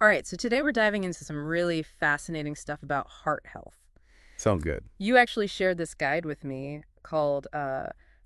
All right, so today we're diving into some really fascinating stuff about heart health. Sounds good. You actually shared this guide with me called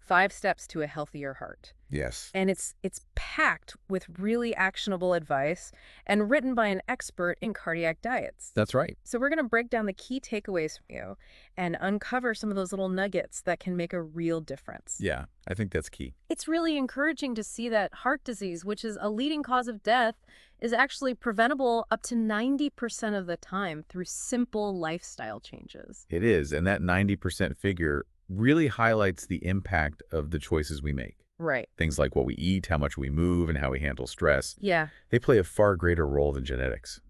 Five Steps to a Healthier Heart. Yes. And it's packed with really actionable advice and written by an expert in cardiac diets. That's right. So we're going to break down the key takeaways from you and uncover some of those little nuggets that can make a real difference. Yeah, I think that's key. It's really encouraging to see that heart disease, which is a leading cause of death, is actually preventable up to 90% of the time through simple lifestyle changes. It is, and that 90% figure really highlights the impact of the choices we make. Right. Things like what we eat, how much we move, and how we handle stress. Yeah, They play a far greater role than genetics.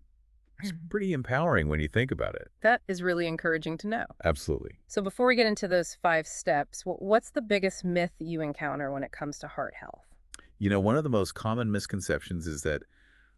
It's Mhm. pretty empowering when you think about it. that is really encouraging to know. Absolutely. So before we get into those five steps, what's the biggest myth you encounter when it comes to heart health? One of the most common misconceptions is that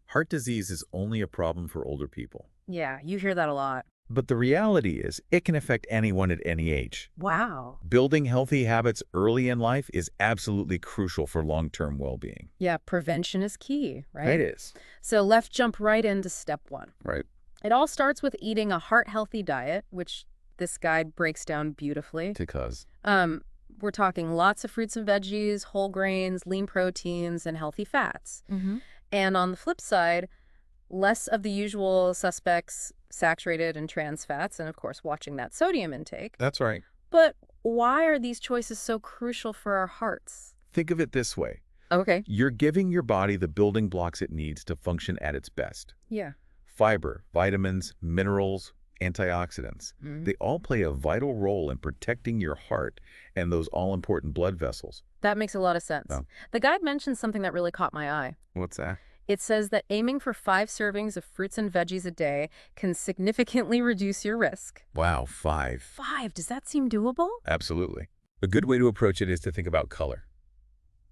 heart disease is only a problem for older people. Yeah, you hear that a lot. But the reality is, it can affect anyone at any age. Wow. Building healthy habits early in life is absolutely crucial for long-term well-being. Yeah, prevention is key, It right? is. So let's jump right into step one. Right. It all starts with eating a heart-healthy diet, which this guide breaks down beautifully. Because. Um, we're talking lots of fruits and veggies, whole grains, lean proteins, and healthy fats. And on the flip side, less of the usual suspects, saturated and trans fats, and of course, watching that sodium intake. That's right. But why are these choices so crucial for our hearts? Think of it this way. Okay. You're giving your body the building blocks it needs to function at its best. Yeah. Fiber, vitamins, minerals, antioxidants. Mm. They all play a vital role in protecting your heart and those all-important blood vessels. That makes a lot of sense. Oh. The guide mentions something that really caught my eye. What's that? It says that aiming for 5 servings of fruits and veggies a day can significantly reduce your risk. Wow, 5. 5, does that seem doable? Absolutely. A good way to approach it is to think about color.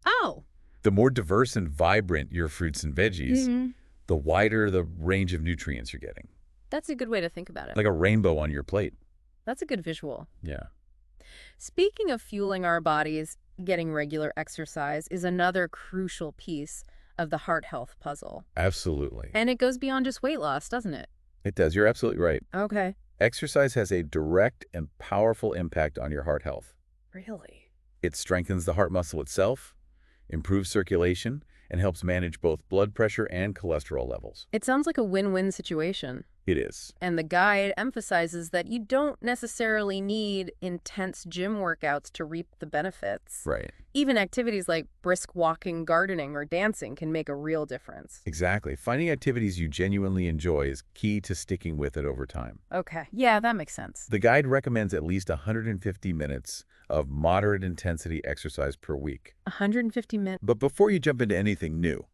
Oh. The more diverse and vibrant your fruits and veggies, the wider the range of nutrients you're getting. That's a good way to think about it. Like a rainbow on your plate. That's a good visual. Yeah. Speaking of fueling our bodies, getting regular exercise is another crucial piece of the heart health puzzle. Absolutely. And it goes beyond just weight loss, doesn't it? It does. You're absolutely right. Okay. Exercise has a direct and powerful impact on your heart health. Really? It strengthens the heart muscle itself, improves circulation, and helps manage both blood pressure and cholesterol levels. It sounds like a win-win situation. It is. And the guide emphasizes that you don't necessarily need intense gym workouts to reap the benefits. Right. Even activities like brisk walking, gardening, or dancing can make a real difference. Exactly. Finding activities you genuinely enjoy is key to sticking with it over time. Okay. Yeah, that makes sense. The guide recommends at least 150 minutes of moderate intensity exercise per week. 150 minutes. But before you jump into anything new,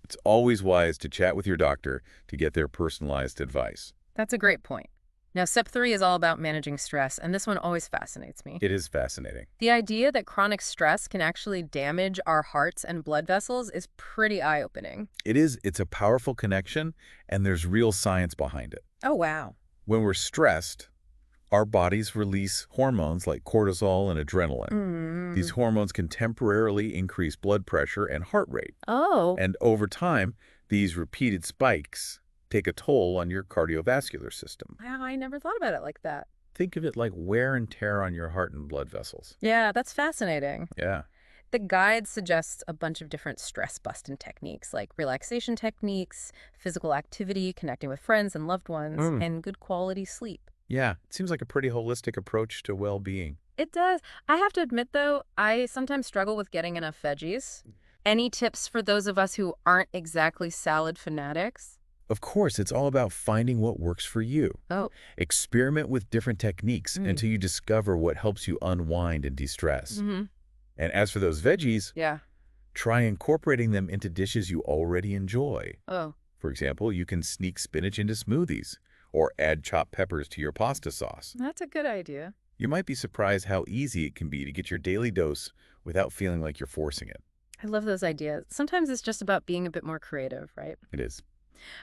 it's always wise to chat with your doctor to get their personalized advice. That's a great point. Now, step 3 is all about managing stress, and this one always fascinates me. It is fascinating. The idea that chronic stress can actually damage our hearts and blood vessels is pretty eye-opening. It's a powerful connection, and there's real science behind it. Oh, wow. When we're stressed, our bodies release hormones like cortisol and adrenaline. These hormones can temporarily increase blood pressure and heart rate. Oh. And over time, these repeated spikes take a toll on your cardiovascular system. Wow, I never thought about it like that. Think of it like wear and tear on your heart and blood vessels. Yeah, that's fascinating. Yeah. The guide suggests a bunch of different stress-busting techniques, like relaxation techniques, physical activity, connecting with friends and loved ones, and good quality sleep. Yeah, it seems like a pretty holistic approach to well-being. It does. I have to admit, though, I sometimes struggle with getting enough veggies. Any tips for those of us who aren't exactly salad fanatics? Of course, it's all about finding what works for you. Oh. Experiment with different techniques until you discover what helps you unwind and de-stress. And as for those veggies, Yeah. try incorporating them into dishes you already enjoy. Oh. For example, you can sneak spinach into smoothies or add chopped peppers to your pasta sauce. That's a good idea. You might be surprised how easy it can be to get your daily dose without feeling like you're forcing it. I love those ideas. Sometimes it's just about being a bit more creative, right? It is.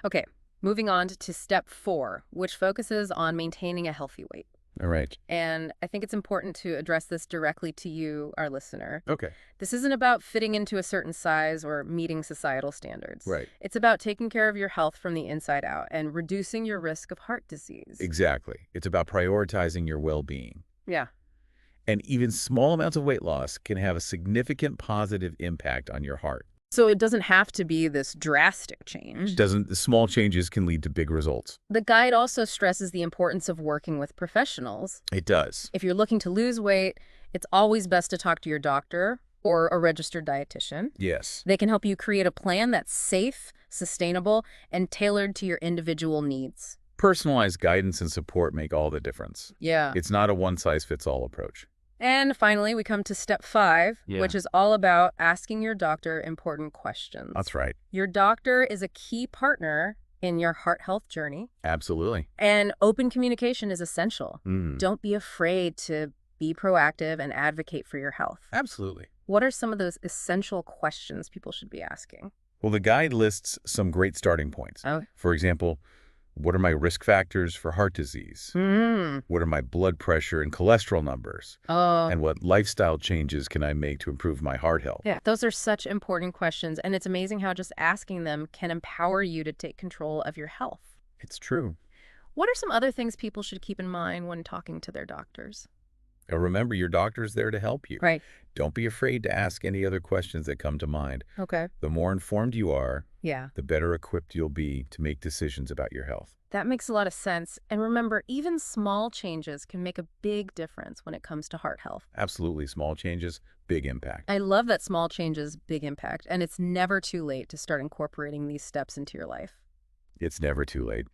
Okay, moving on to step 4, which focuses on maintaining a healthy weight. All right. And I think it's important to address this directly to you, our listener. Okay. This isn't about fitting into a certain size or meeting societal standards. Right. It's about taking care of your health from the inside out and reducing your risk of heart disease. Exactly. It's about prioritizing your well-being. Yeah. And even small amounts of weight loss can have a significant positive impact on your heart. So it doesn't have to be this drastic change. The small changes can lead to big results. The guide also stresses the importance of working with professionals. It does. If you're looking to lose weight, it's always best to talk to your doctor or a registered dietitian. Yes. They can help you create a plan that's safe, sustainable, and tailored to your individual needs. Personalized guidance and support make all the difference. Yeah. It's not a one-size-fits-all approach. And finally, we come to step 5, Yeah. which is all about asking your doctor important questions. That's right. Your doctor is a key partner in your heart health journey, Absolutely. and open communication is essential. Mm. Don't be afraid to be proactive and advocate for your health. Absolutely. What are some of those essential questions people should be asking? Well, the guide lists some great starting points. Oh. For example, what are my risk factors for heart disease? What are my blood pressure and cholesterol numbers? Oh. And what lifestyle changes can I make to improve my heart health? Yeah, those are such important questions, and it's amazing how just asking them can empower you to take control of your health. It's true. What are some other things people should keep in mind when talking to their doctors? Now, remember, your doctor's there to help you. Right. Don't be afraid to ask any other questions that come to mind. Okay. The more informed you are, Yeah. the better equipped you'll be to make decisions about your health. That makes a lot of sense. And remember, even small changes can make a big difference when it comes to heart health. Absolutely. Small changes, big impact. I love that small changes, big impact, and it's never too late to start incorporating these steps into your life. It's never too late.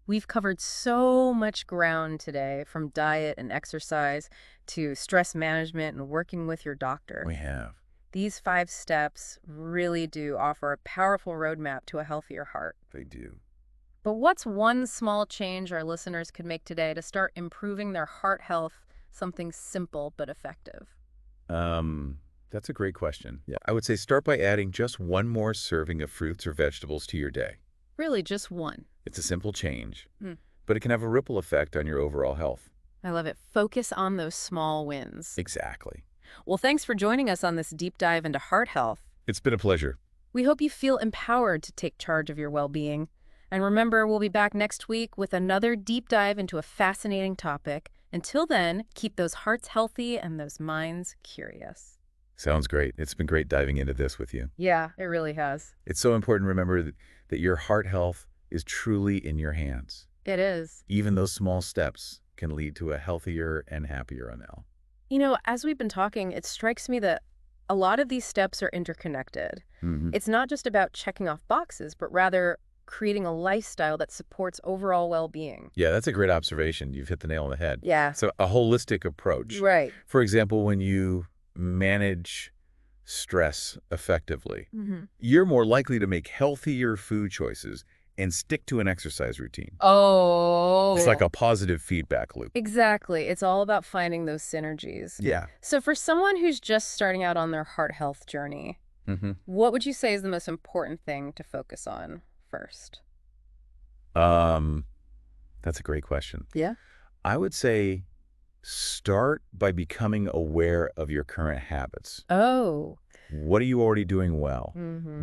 We've covered so much ground today, from diet and exercise to stress management and working with your doctor. We have. These 5 steps really do offer a powerful roadmap to a healthier heart. They do. But what's one small change our listeners could make today to start improving their heart health, something simple but effective? That's a great question. Yeah. I would say start by adding just one more serving of fruits or vegetables to your day. Really, just one. It's a simple change, Mm. but it can have a ripple effect on your overall health. I love it. Focus on those small wins. Exactly. Well, thanks for joining us on this deep dive into heart health. It's been a pleasure. We hope you feel empowered to take charge of your well-being. And remember, we'll be back next week with another deep dive into a fascinating topic. Until then, keep those hearts healthy and those minds curious. Sounds great. It's been great diving into this with you. Yeah, it really has. It's so important to remember that your heart health is truly in your hands. It is. Even those small steps can lead to a healthier and happier Anel. You know, as we've been talking, it strikes me that a lot of these steps are interconnected. It's not just about checking off boxes, but rather creating a lifestyle that supports overall well-being. Yeah, that's a great observation. You've hit the nail on the head. Yeah. So a holistic approach. Right. For example, when you manage stress effectively, you're more likely to make healthier food choices and stick to an exercise routine. Oh. It's like a positive feedback loop. Exactly. It's all about finding those synergies. Yeah. So for someone who's just starting out on their heart health journey, what would you say is the most important thing to focus on first? That's a great question. Yeah. I would say start by becoming aware of your current habits. Oh. What are you already doing well?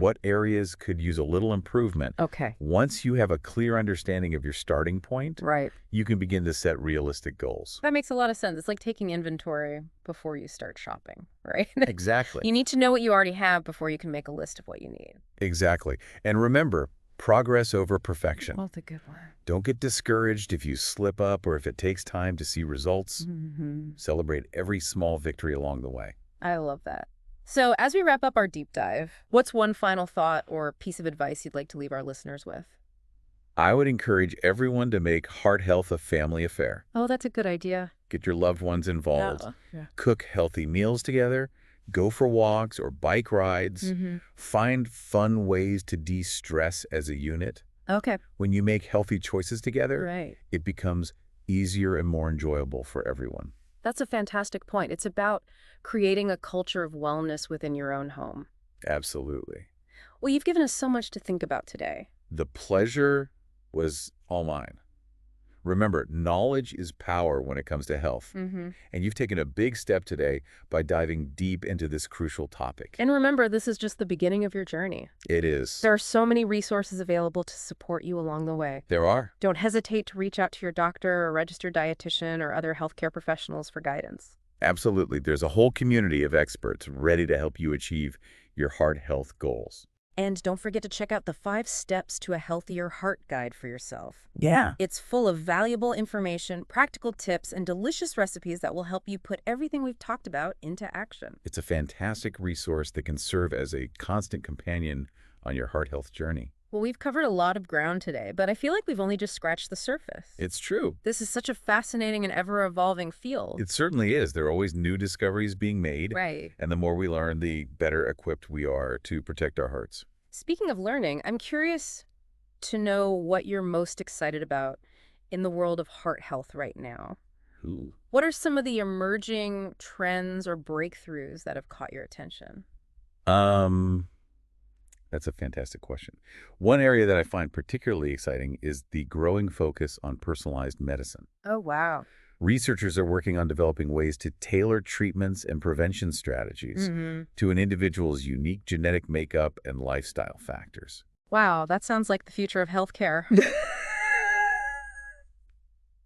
What areas could use a little improvement? Okay. Once you have a clear understanding of your starting point, Right. you can begin to set realistic goals. That makes a lot of sense. It's like taking inventory before you start shopping, right? Exactly. You need to know what you already have before you can make a list of what you need. Exactly. And remember, progress over perfection. Well, that's a good one. Don't get discouraged if you slip up or if it takes time to see results. Celebrate every small victory along the way. I love that. So as we wrap up our deep dive, what's one final thought or piece of advice you'd like to leave our listeners with? I would encourage everyone to make heart health a family affair. Oh, that's a good idea. Get your loved ones involved. Yeah. Cook healthy meals together. Go for walks or bike rides. Find fun ways to de-stress as a unit. Okay. When you make healthy choices together, Right. it becomes easier and more enjoyable for everyone. That's a fantastic point. It's about creating a culture of wellness within your own home. Absolutely. Well, you've given us so much to think about today. The pleasure was all mine. Remember, knowledge is power when it comes to health. Mm-hmm. And you've taken a big step today by diving deep into this crucial topic. And remember, this is just the beginning of your journey. It is. There are so many resources available to support you along the way. There are. Don't hesitate to reach out to your doctor or registered dietitian or other healthcare professionals for guidance. Absolutely. There's a whole community of experts ready to help you achieve your heart health goals. And don't forget to check out the 5 Steps to a Healthier Heart Guide for yourself. Yeah. It's full of valuable information, practical tips, and delicious recipes that will help you put everything we've talked about into action. It's a fantastic resource that can serve as a constant companion on your heart health journey. Well, we've covered a lot of ground today, but I feel like we've only just scratched the surface. It's true. This is such a fascinating and ever-evolving field. It certainly is. There are always new discoveries being made. Right. And the more we learn, the better equipped we are to protect our hearts. Speaking of learning, I'm curious to know what you're most excited about in the world of heart health right now. Ooh. What are some of the emerging trends or breakthroughs that have caught your attention? That's a fantastic question. One area that I find particularly exciting is the growing focus on personalized medicine. Oh, wow. Researchers are working on developing ways to tailor treatments and prevention strategies Mm-hmm. to an individual's unique genetic makeup and lifestyle factors. Wow, that sounds like the future of healthcare.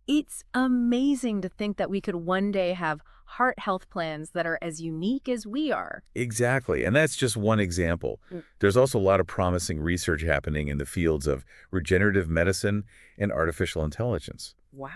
It's amazing to think that we could one day have heart health plans that are as unique as we are. Exactly. And that's just one example. There's also a lot of promising research happening in the fields of regenerative medicine and artificial intelligence. Wow.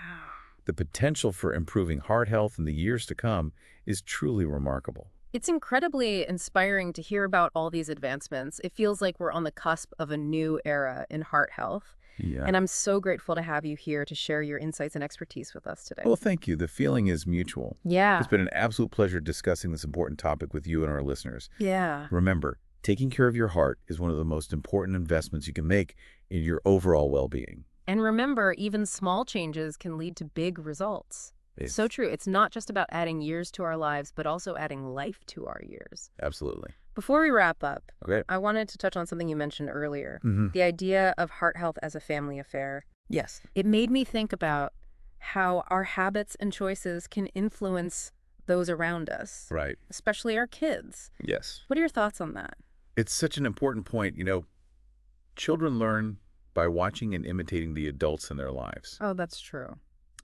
The potential for improving heart health in the years to come is truly remarkable. It's incredibly inspiring to hear about all these advancements. It feels like we're on the cusp of a new era in heart health. Yeah. And I'm so grateful to have you here to share your insights and expertise with us today. Well, thank you. The feeling is mutual. Yeah. It's been an absolute pleasure discussing this important topic with you and our listeners. Yeah. Remember, taking care of your heart is one of the most important investments you can make in your overall well-being. And remember, even small changes can lead to big results. So true. It's not just about adding years to our lives, but also adding life to our years. Absolutely. Before we wrap up, Okay. I wanted to touch on something you mentioned earlier, Mm-hmm. the idea of heart health as a family affair. Yes. It made me think about how our habits and choices can influence those around us, Right. especially our kids. Yes. What are your thoughts on that? It's such an important point. Children learn by watching and imitating the adults in their lives. Oh, that's true.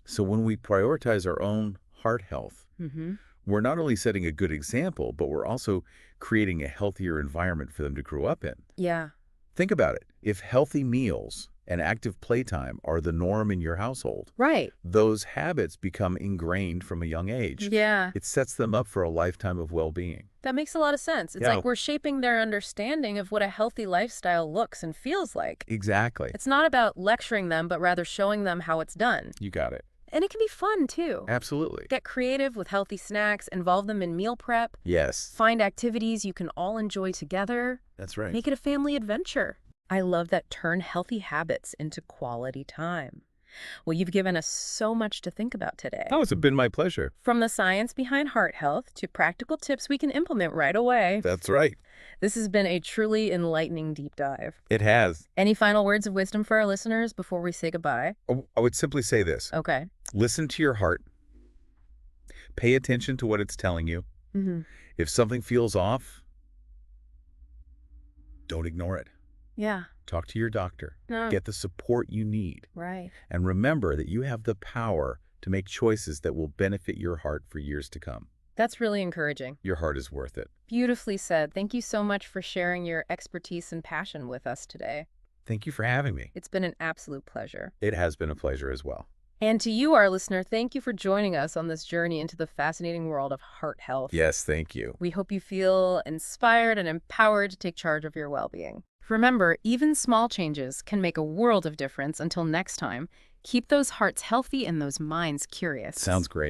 So when we prioritize our own heart health, Mm-hmm. we're not only setting a good example, but we're also creating a healthier environment for them to grow up in. Yeah. Think about it. If healthy meals and active playtime are the norm in your household, Right. those habits become ingrained from a young age. Yeah. It sets them up for a lifetime of well-being. That makes a lot of sense. It's Yeah. like we're shaping their understanding of what a healthy lifestyle looks and feels like. Exactly. It's not about lecturing them, but rather showing them how it's done. You got it. And it can be fun, too. Absolutely. Get creative with healthy snacks, involve them in meal prep, Yes, find activities you can all enjoy together, that's right. make it a family adventure. I love that turn healthy habits into quality time. Well, you've given us so much to think about today. Oh, it's been my pleasure. From the science behind heart health to practical tips we can implement right away. That's right. This has been a truly enlightening deep dive. It has. Any final words of wisdom for our listeners before we say goodbye? I would simply say this. Okay. Listen to your heart. Pay attention to what it's telling you. Mm-hmm. If something feels off, don't ignore it. Yeah. Talk to your doctor. No. Get the support you need. Right. And remember that you have the power to make choices that will benefit your heart for years to come. That's really encouraging. Your heart is worth it. Beautifully said. Thank you so much for sharing your expertise and passion with us today. Thank you for having me. It's been an absolute pleasure. It has been a pleasure as well. And to you, our listener, thank you for joining us on this journey into the fascinating world of heart health. Yes, thank you. We hope you feel inspired and empowered to take charge of your well-being. Remember, even small changes can make a world of difference. Until next time, keep those hearts healthy and those minds curious. Sounds great.